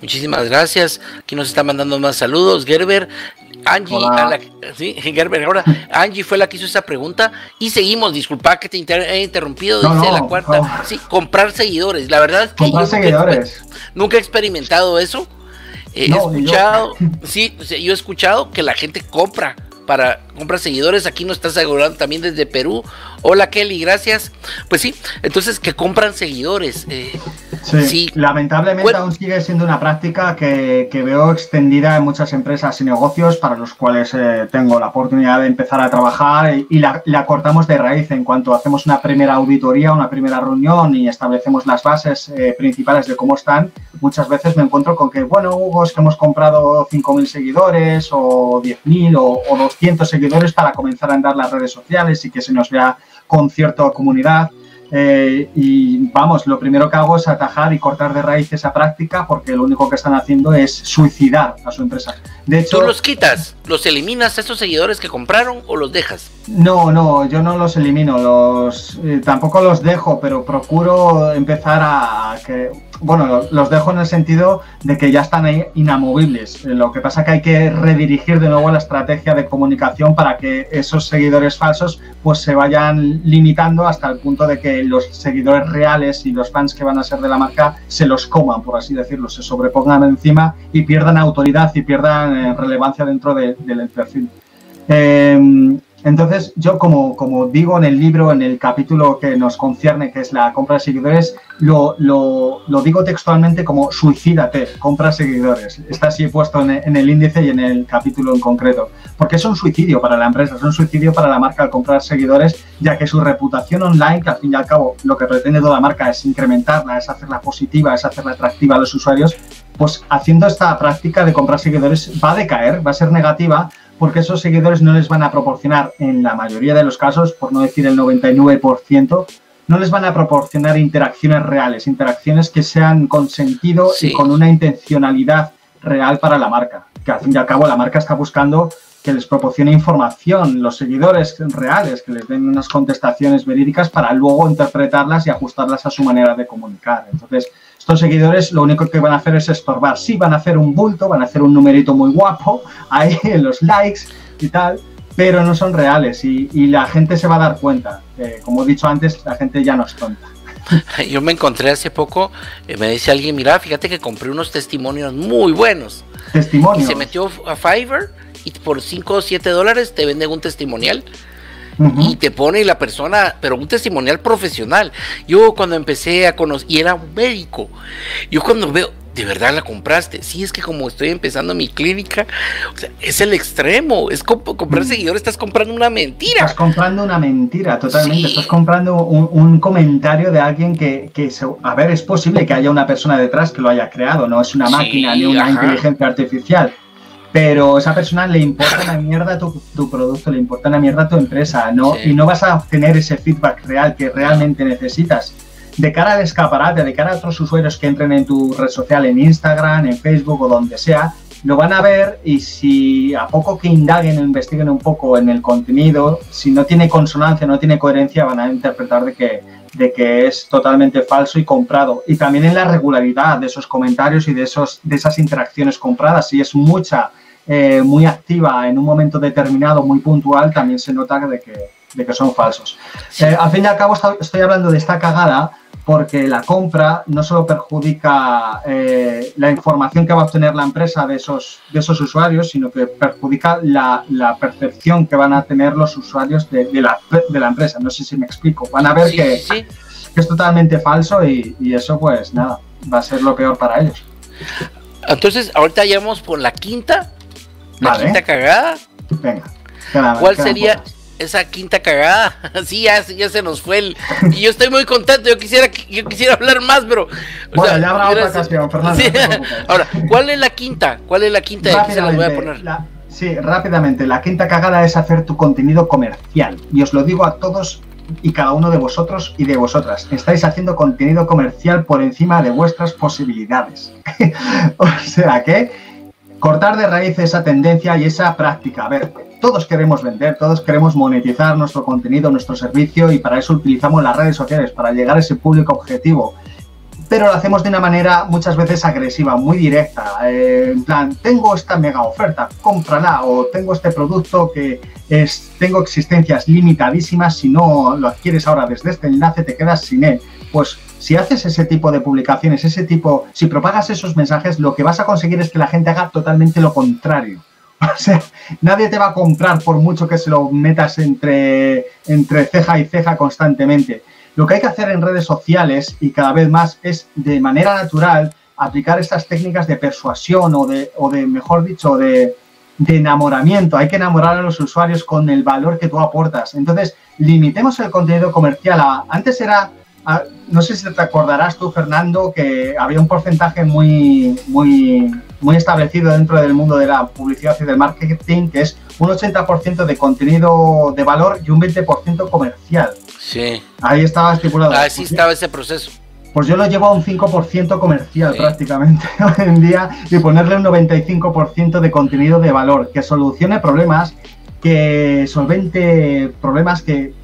[SPEAKER 2] Muchísimas gracias. Aquí nos está mandando más saludos. Gerber, Angie, Gerber, ahora Angie fue la que hizo esa pregunta y seguimos. Disculpa que te he interrumpido. Dice la cuarta. Sí, comprar seguidores. La verdad es que nunca he experimentado eso. He escuchado, yo he escuchado que la gente compra seguidores. Aquí nos estás asegurando también desde Perú. Hola Kelly, gracias. Pues sí, entonces que compran seguidores.
[SPEAKER 1] Sí, lamentablemente aún sigue siendo una práctica que veo extendida en muchas empresas y negocios para los cuales tengo la oportunidad de empezar a trabajar y la cortamos de raíz en cuanto hacemos una primera auditoría, una primera reunión y establecemos las bases principales de cómo están. Muchas veces me encuentro con que, bueno, Hugo, es que hemos comprado 5.000 seguidores o 10.000 o 200 seguidores para comenzar a andar las redes sociales y que se nos vea con cierta comunidad. Y vamos, lo primero que hago es atajar y cortar de raíz esa práctica porque lo único que están haciendo es suicidar a su empresa. De hecho,
[SPEAKER 2] ¿tú los quitas? ¿Los eliminas a esos seguidores que compraron o los dejas?
[SPEAKER 1] No, yo no los elimino, tampoco los dejo, pero procuro empezar a que... Bueno, los dejo en el sentido de que ya están ahí inamovibles. Lo que pasa es que hay que redirigir de nuevo la estrategia de comunicación para que esos seguidores falsos pues se vayan limitando hasta el punto de que los seguidores reales y los fans que van a ser de la marca se los coman, por así decirlo, se sobrepongan encima y pierdan autoridad y pierdan relevancia dentro del perfil. Entonces, yo como digo en el libro, en el capítulo que nos concierne, que es la compra de seguidores, lo digo textualmente como suicídate, compra seguidores. Está así puesto en el índice y en el capítulo en concreto. Porque es un suicidio para la empresa, es un suicidio para la marca al comprar seguidores, ya que su reputación online, que al fin y al cabo lo que pretende toda marca es incrementarla, es hacerla positiva, es hacerla atractiva a los usuarios, pues haciendo esta práctica de comprar seguidores va a decaer, va a ser negativa, porque esos seguidores no les van a proporcionar, en la mayoría de los casos, por no decir el 99%, no les van a proporcionar interacciones reales, interacciones que sean con sentido y con una intencionalidad real para la marca. Que al fin y al cabo la marca está buscando que les proporcione información, los seguidores reales, que les den unas contestaciones verídicas para luego interpretarlas y ajustarlas a su manera de comunicar. Entonces, estos seguidores lo único que van a hacer es estorbar. Sí, van a hacer un bulto, van a hacer un numerito muy guapo ahí en los likes y tal, pero no son reales y la gente se va a dar cuenta. Como he dicho antes, la gente ya no es tonta.
[SPEAKER 2] Yo me encontré hace poco, me dice alguien, mira, fíjate que compré unos testimonios muy buenos.
[SPEAKER 1] ¿Testimonios?
[SPEAKER 2] Y se metió a Fiverr y por $5 o $7 te venden un testimonial. Y te pone la persona, pero un testimonial profesional. Yo cuando empecé a conocer, y era un médico, yo cuando veo, ¿de verdad la compraste? Sí, es que como estoy empezando mi clínica, o sea, es el extremo, es comprar seguidores, estás comprando una mentira.
[SPEAKER 1] Estás comprando una mentira, totalmente. Sí. Estás comprando un comentario de alguien que a ver, es posible que haya una persona detrás que lo haya creado, no es una máquina ni una inteligencia artificial. Pero a esa persona le importa una mierda tu producto, le importa una mierda tu empresa, ¿no? Y no vas a obtener ese feedback real que realmente necesitas. De cara al escaparate, de cara a otros usuarios que entren en tu red social, en Instagram, en Facebook o donde sea, lo van a ver y si a poco que indaguen o investiguen un poco en el contenido, si no tiene consonancia, no tiene coherencia, van a interpretar de que es totalmente falso y comprado. Y también en la regularidad de esos comentarios y de esas interacciones compradas. Si es muy activa en un momento determinado, muy puntual, también se nota de que son falsos.
[SPEAKER 2] Sí.
[SPEAKER 1] Al fin y al cabo estoy hablando de esta cagada porque la compra no solo perjudica la información que va a obtener la empresa de esos usuarios, sino que perjudica la percepción que van a tener los usuarios de la empresa. No sé si me explico. Van a ver que es totalmente falso y eso, pues nada, va a ser lo peor para ellos.
[SPEAKER 2] Entonces, ahorita ya vamos por la quinta. La quinta cagada.
[SPEAKER 1] Venga.
[SPEAKER 2] ¿Cuál sería esa quinta cagada? Sí, ya se nos fue y yo estoy muy contento. Yo quisiera hablar más, pero
[SPEAKER 1] bueno, ya habrá otra ocasión, Fernando.
[SPEAKER 2] Sí. Ahora, ¿cuál es la quinta? Aquí se las voy a poner.
[SPEAKER 1] Sí, rápidamente. La quinta cagada es hacer tu contenido comercial. Y os lo digo a todos y cada uno de vosotros y de vosotras. Estáis haciendo contenido comercial por encima de vuestras posibilidades. O sea que cortar de raíz esa tendencia y esa práctica. A ver, todos queremos vender, todos queremos monetizar nuestro contenido, nuestro servicio, y para eso utilizamos las redes sociales, para llegar a ese público objetivo. Pero lo hacemos de una manera muchas veces agresiva, muy directa. En plan, tengo esta mega oferta, cómprala, o tengo este producto que tengo existencias limitadísimas, si no lo adquieres ahora desde este enlace te quedas sin él. Pues si haces ese tipo de publicaciones, si propagas esos mensajes, lo que vas a conseguir es que la gente haga totalmente lo contrario. O sea, nadie te va a comprar por mucho que se lo metas entre ceja y ceja constantemente. Lo que hay que hacer en redes sociales, y cada vez más, es de manera natural aplicar estas técnicas de persuasión o de mejor dicho, de enamoramiento. Hay que enamorar a los usuarios con el valor que tú aportas. Entonces, limitemos el contenido comercial. Antes era... no sé si te acordarás tú, Fernando, que había un porcentaje muy establecido dentro del mundo de la publicidad y del marketing, que es un 80% de contenido de valor y un 20% comercial.
[SPEAKER 2] Sí.
[SPEAKER 1] Ahí estaba estipulado.
[SPEAKER 2] Así estaba ese proceso.
[SPEAKER 1] Pues yo lo llevo a un 5% comercial prácticamente hoy en día, y ponerle un 95% de contenido de valor, que solucione problemas, que solvente problemas, que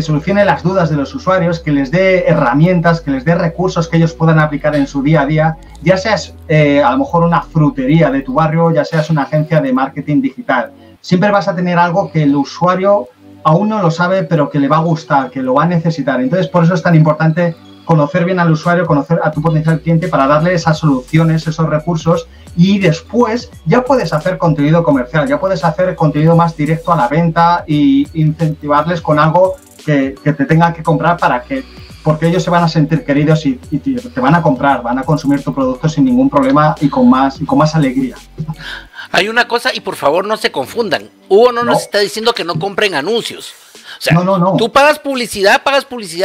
[SPEAKER 1] solucione las dudas de los usuarios, que les dé herramientas, que les dé recursos que ellos puedan aplicar en su día a día, ya seas a lo mejor una frutería de tu barrio, ya seas una agencia de marketing digital. Siempre vas a tener algo que el usuario aún no lo sabe, pero que le va a gustar, que lo va a necesitar. Entonces, por eso es tan importante conocer bien al usuario, conocer a tu potencial cliente para darle esas soluciones, esos recursos, y después ya puedes hacer contenido comercial, ya puedes hacer contenido más directo a la venta e incentivarles con algo que te tengan que comprar porque ellos se van a sentir queridos y te van a comprar, van a consumir tu producto sin ningún problema y con más alegría.
[SPEAKER 2] Hay una cosa, y por favor no se confundan. Hugo no nos está diciendo que no compren anuncios. O sea,
[SPEAKER 1] no.
[SPEAKER 2] Tú pagas publicidad,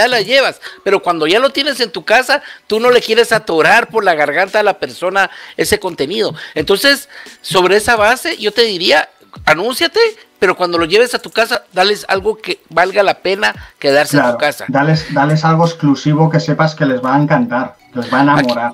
[SPEAKER 2] la llevas, pero cuando ya lo tienes en tu casa, tú no le quieres atorar por la garganta a la persona ese contenido. Entonces, sobre esa base, yo te diría, anúnciate, pero cuando lo lleves a tu casa, dales algo que valga la pena quedarse en tu casa.
[SPEAKER 1] Dales algo exclusivo que sepas que les va a encantar, que les va a enamorar.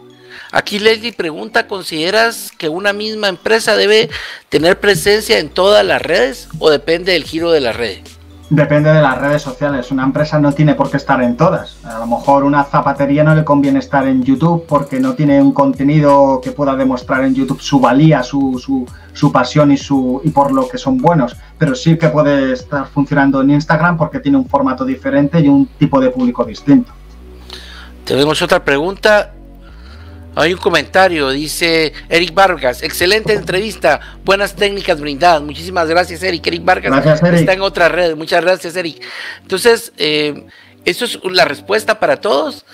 [SPEAKER 2] Aquí Leslie pregunta, ¿consideras que una misma empresa debe tener presencia en todas las redes o depende del giro de las redes?
[SPEAKER 1] Depende de las redes sociales. Una empresa no tiene por qué estar en todas. A lo mejor una zapatería no le conviene estar en YouTube porque no tiene un contenido que pueda demostrar en YouTube su valía, su pasión y por lo que son buenos. Pero sí que puede estar funcionando en Instagram porque tiene un formato diferente y un tipo de público distinto. Tenemos
[SPEAKER 2] otra pregunta. Hay un comentario, dice Eric Vargas, excelente entrevista, buenas técnicas brindadas. Muchísimas gracias, Eric. Eric Vargas está en otra red. Muchas gracias, Eric. Entonces, eso es la respuesta para todos.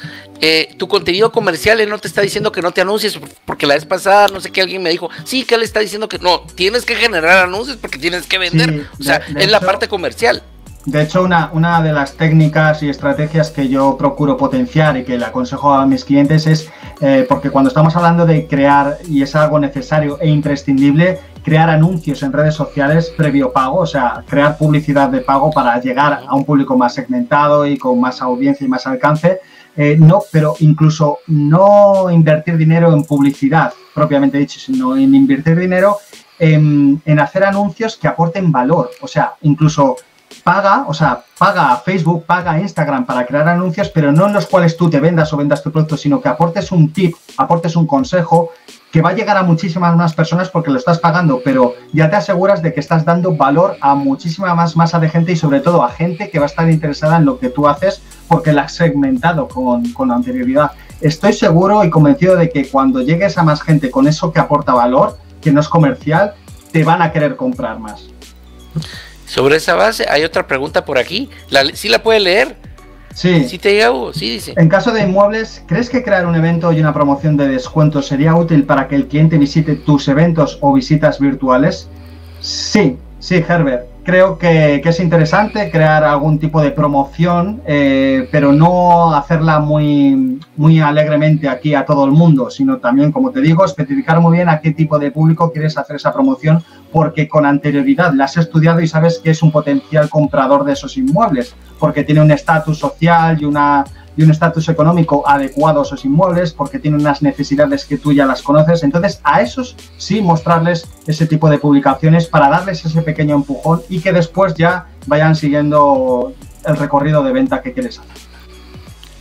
[SPEAKER 2] Tu contenido comercial, él no te está diciendo que no te anuncies, porque la vez pasada, no sé qué, alguien me dijo, sí, que él está diciendo que no, tienes que generar anuncios porque tienes que vender. Sí, o sea, es la parte comercial.
[SPEAKER 1] De hecho, una de las técnicas y estrategias que yo procuro potenciar y que le aconsejo a mis clientes es, porque cuando estamos hablando de crear, y es algo necesario e imprescindible, crear anuncios en redes sociales previo pago, o sea, crear publicidad de pago para llegar a un público más segmentado y con más audiencia y más alcance, pero incluso no invertir dinero en publicidad propiamente dicho, sino en invertir dinero en hacer anuncios que aporten valor. O sea, incluso paga a Facebook, paga a Instagram para crear anuncios, pero no en los cuales tú te vendas o vendas tu producto, sino que aportes un tip, aportes un consejo que va a llegar a muchísimas más personas porque lo estás pagando, pero ya te aseguras de que estás dando valor a muchísima más masa de gente y sobre todo a gente que va a estar interesada en lo que tú haces porque la has segmentado con anterioridad. Estoy seguro y convencido de que cuando llegues a más gente con eso que aporta valor, que no es comercial, te van a querer comprar más.
[SPEAKER 2] Sobre esa base, hay otra pregunta por aquí. ¿Sí la puede leer?
[SPEAKER 1] Sí.
[SPEAKER 2] ¿Sí te llega, Hugo? Sí, dice.
[SPEAKER 1] En caso de inmuebles, ¿crees que crear un evento y una promoción de descuentos sería útil para que el cliente visite tus eventos o visitas virtuales? Sí, Herbert. Creo que es interesante crear algún tipo de promoción, pero no hacerla muy alegremente aquí a todo el mundo, sino también, como te digo, especificar muy bien a qué tipo de público quieres hacer esa promoción, porque con anterioridad la has estudiado y sabes que es un potencial comprador de esos inmuebles, porque tiene un estatus social y un estatus económico adecuado a esos inmuebles, porque tiene unas necesidades que tú ya las conoces. Entonces, a esos sí mostrarles ese tipo de publicaciones para darles ese pequeño empujón y que después ya vayan siguiendo el recorrido de venta que quieres hacer.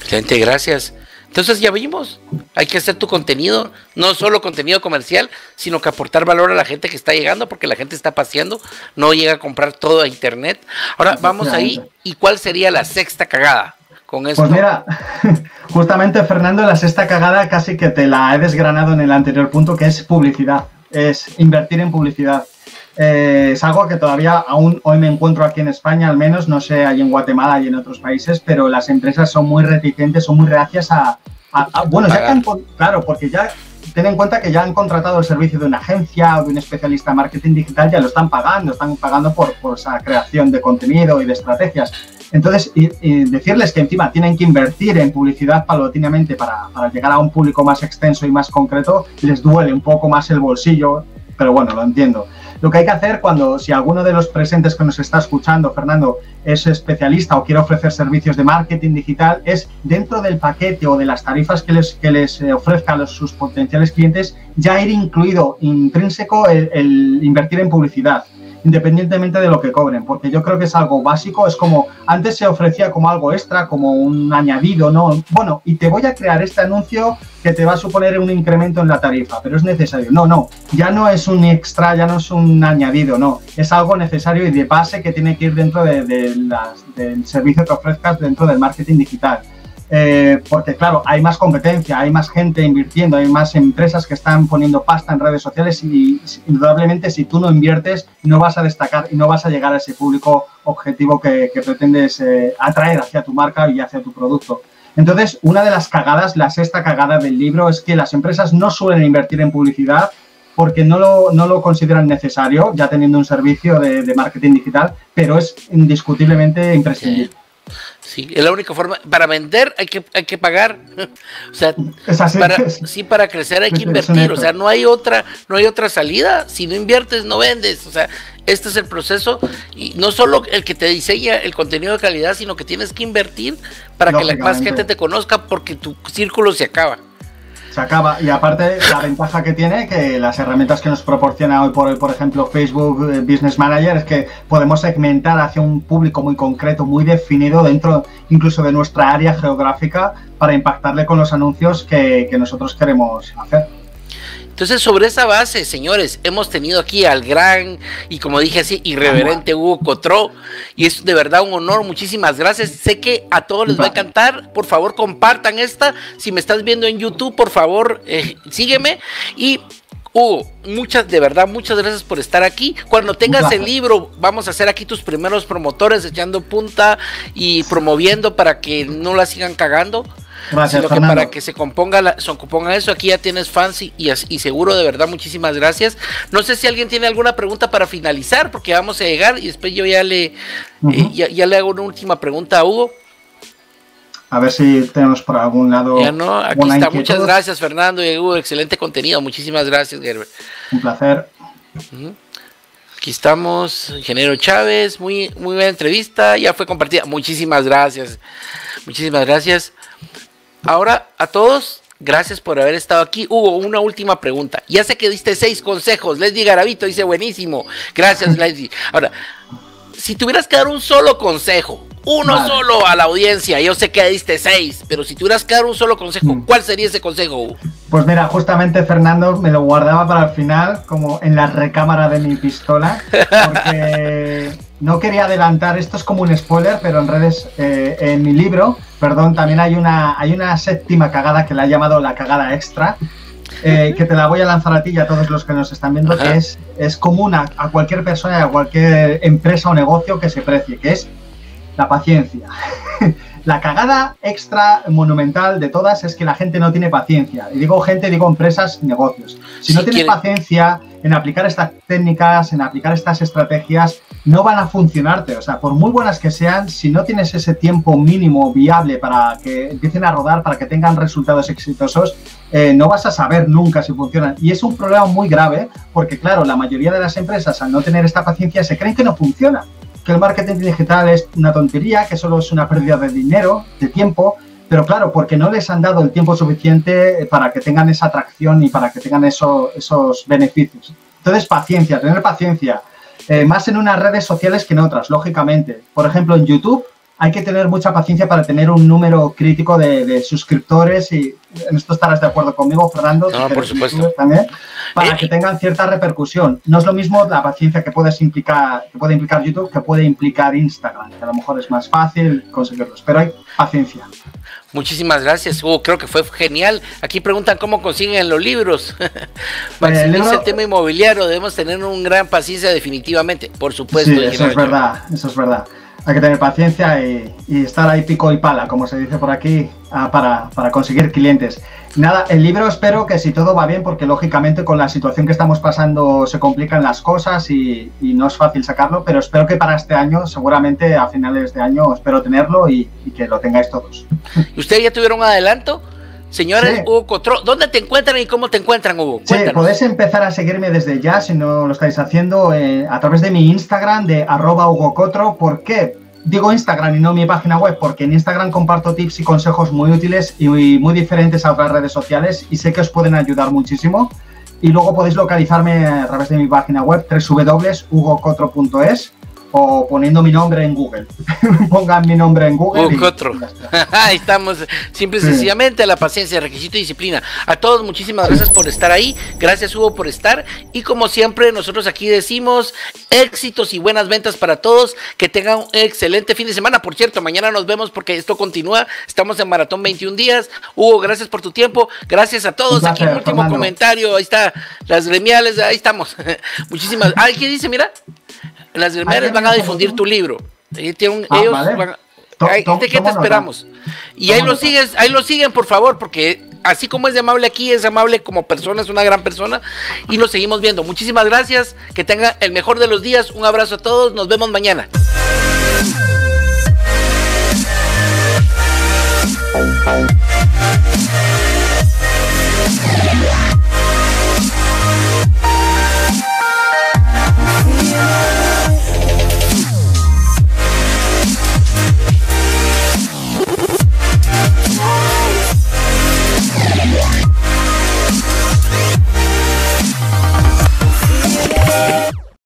[SPEAKER 2] Excelente, gracias. Entonces ya vimos, hay que hacer tu contenido, no solo contenido comercial, sino que aportar valor a la gente que está llegando, porque la gente está paseando, no llega a comprar todo a internet. Ahora vamos ahí, ¿y cuál sería la sexta cagada con esto?
[SPEAKER 1] Pues mira, justamente, Fernando, la sexta cagada casi que te la he desgranado en el anterior punto, que es publicidad, es invertir en publicidad. Es algo que todavía aún hoy me encuentro aquí en España, al menos, no sé, hay en Guatemala y en otros países, pero las empresas son muy reticentes, son muy reacias bueno, ya que claro, porque ya ten en cuenta que ya han contratado el servicio de una agencia o de un especialista en marketing digital, ya lo están pagando por esa creación de contenido y de estrategias. Entonces, y decirles que encima tienen que invertir en publicidad paulatinamente para llegar a un público más extenso y más concreto, les duele un poco más el bolsillo, pero bueno, lo entiendo. Lo que hay que hacer si alguno de los presentes que nos está escuchando, Fernando, es especialista o quiere ofrecer servicios de marketing digital, es dentro del paquete o de las tarifas que les ofrezca a sus potenciales clientes, ya ir incluido intrínseco el invertir en publicidad, independientemente de lo que cobren, porque yo creo que es algo básico, es como, antes se ofrecía como algo extra, como un añadido, ¿no? Bueno, y te voy a crear este anuncio que te va a suponer un incremento en la tarifa, pero es necesario. No, ya no es un extra, ya no es un añadido, no, es algo necesario y de base que tiene que ir dentro del servicio que ofrezcas dentro del marketing digital. Porque claro, hay más competencia, hay más gente invirtiendo, hay más empresas que están poniendo pasta en redes sociales y indudablemente si tú no inviertes no vas a destacar y no vas a llegar a ese público objetivo que pretendes atraer hacia tu marca y hacia tu producto. Entonces, una de las cagadas, la sexta cagada del libro, es que las empresas no suelen invertir en publicidad porque no lo consideran necesario, ya teniendo un servicio de marketing digital, pero es indiscutiblemente imprescindible.
[SPEAKER 2] Sí, es la única forma. Para vender hay que pagar. O sea, para crecer hay que invertir. O sea, no hay otra salida. Si no inviertes, no vendes. O sea, este es el proceso. Y no solo el que te diseña el contenido de calidad, sino que tienes que invertir para que la más gente te conozca, porque tu círculo se acaba.
[SPEAKER 1] Se acaba. Y aparte, la ventaja que tiene, que las herramientas que nos proporciona hoy por ejemplo, Facebook Business Manager, es que podemos segmentar hacia un público muy concreto, muy definido, dentro incluso de nuestra área geográfica, para impactarle con los anuncios que nosotros queremos hacer.
[SPEAKER 2] Entonces, sobre esa base, señores, hemos tenido aquí al gran, y como dije así, irreverente Hugo Cottró, y es de verdad un honor, muchísimas gracias. Sé que a todos les va a encantar. Por favor, compartan esta. Si me estás viendo en YouTube, por favor, sígueme. Y Hugo, muchas gracias por estar aquí. Cuando tengas el libro, vamos a hacer aquí tus primeros promotores, echando punta y promoviendo para que no la sigan cagando.
[SPEAKER 1] Gracias,
[SPEAKER 2] sino que para que se componga eso, aquí ya tienes fans y seguro, de verdad, muchísimas gracias. No sé si alguien tiene alguna pregunta para finalizar, porque vamos a llegar y después yo ya le hago una última pregunta a Hugo.
[SPEAKER 1] A ver si tenemos por algún lado.
[SPEAKER 2] Ya no, aquí está. Inquietud. Muchas gracias, Fernando y Hugo, excelente contenido. Muchísimas gracias, Gerber.
[SPEAKER 1] Un placer.
[SPEAKER 2] Aquí estamos, Ingeniero Chávez, muy buena entrevista, ya fue compartida. Muchísimas gracias. Ahora, a todos, Gracias por haber estado aquí. Hugo, una última pregunta. Ya sé que diste 6 consejos. Leslie Garavito dice buenísimo. Gracias, Leslie. Ahora, si tuvieras que dar un solo consejo, uno solo a la audiencia, yo sé que diste 6, pero si tuvieras que dar un solo consejo, ¿cuál sería ese consejo, Hugo?
[SPEAKER 1] Pues mira, justamente Fernando me lo guardaba para el final, como en la recámara de mi pistola, porque no quería adelantar, esto es como un spoiler, pero en redes, en mi libro, perdón, también hay una séptima cagada que la he llamado la cagada extra, que te la voy a lanzar a ti y a todos los que nos están viendo, que es común a cualquier persona y a cualquier empresa o negocio que se precie, que es la paciencia. La cagada extra monumental de todas es que la gente no tiene paciencia. Y digo gente, digo empresas, negocios. Si no tienes paciencia en aplicar estas técnicas, en aplicar estas estrategias, no van a funcionarte. O sea, por muy buenas que sean, si no tienes ese tiempo mínimo viable para que empiecen a rodar, para que tengan resultados exitosos, no vas a saber nunca si funcionan. Y es un problema muy grave porque, claro, la mayoría de las empresas, al no tener esta paciencia, se creen que no funciona. Que el marketing digital es una tontería, que solo es una pérdida de dinero, de tiempo, pero claro, porque no les han dado el tiempo suficiente para que tengan esa atracción y para que tengan esos beneficios. Entonces, paciencia, tener paciencia, más en unas redes sociales que en otras, lógicamente. Por ejemplo, en YouTube hay que tener mucha paciencia para tener un número crítico de suscriptores y en esto estarás de acuerdo conmigo, Fernando.
[SPEAKER 2] No, por supuesto.
[SPEAKER 1] También, para que tengan cierta repercusión. No es lo mismo la paciencia que puede implicar YouTube que puede implicar Instagram, que a lo mejor es más fácil conseguirlos, pero hay paciencia.
[SPEAKER 2] Muchísimas gracias, Hugo, creo que fue genial. Aquí preguntan cómo consiguen los libros. Maximiza el tema inmobiliario, debemos tener una gran paciencia definitivamente, por supuesto.
[SPEAKER 1] Sí, eso es verdad, eso es verdad. Hay que tener paciencia y estar ahí pico y pala, como se dice por aquí, para conseguir clientes. Nada, el libro espero que si todo va bien, porque lógicamente con la situación que estamos pasando se complican las cosas y no es fácil sacarlo, pero espero que para este año, seguramente a finales de año, espero tenerlo y que lo tengáis todos.
[SPEAKER 2] ¿Y ustedes ya tuvieron un adelanto? Señores, sí. Hugo Cotro, ¿dónde te encuentran y cómo te encuentran, Hugo? Cuéntanos.
[SPEAKER 1] Sí, podéis empezar a seguirme desde ya, si no lo estáis haciendo, a través de mi Instagram, de @HugoCotro. ¿Por qué? Digo Instagram y no mi página web, porque en Instagram comparto tips y consejos muy útiles y muy diferentes a otras redes sociales y sé que os pueden ayudar muchísimo. Y luego podéis localizarme a través de mi página web, www.hugocotro.es, o poniendo mi nombre en Google. Pongan mi nombre en Google.
[SPEAKER 2] Hugo Cotro. Ahí estamos, simple y sencillamente, la paciencia, requisito y disciplina. A todos, muchísimas gracias por estar ahí. Gracias, Hugo, por estar. Y como siempre, nosotros aquí decimos éxitos y buenas ventas para todos. Que tengan un excelente fin de semana. Por cierto, mañana nos vemos porque esto continúa. Estamos en Maratón 21 días. Hugo, gracias por tu tiempo. Gracias a todos. Aquí el último comentario. Ahí está, las gremiales. Ahí estamos. Muchísimas. ¿Qué dice? Mira. Las gremiales van a difundir tu libro. Ellos
[SPEAKER 1] vale.
[SPEAKER 2] ¿De qué te esperamos? Y ahí lo siguen, por favor, porque así como es de amable aquí, es amable como persona, es una gran persona, y lo seguimos viendo. Muchísimas gracias, que tengan el mejor de los días. Un abrazo a todos, nos vemos mañana.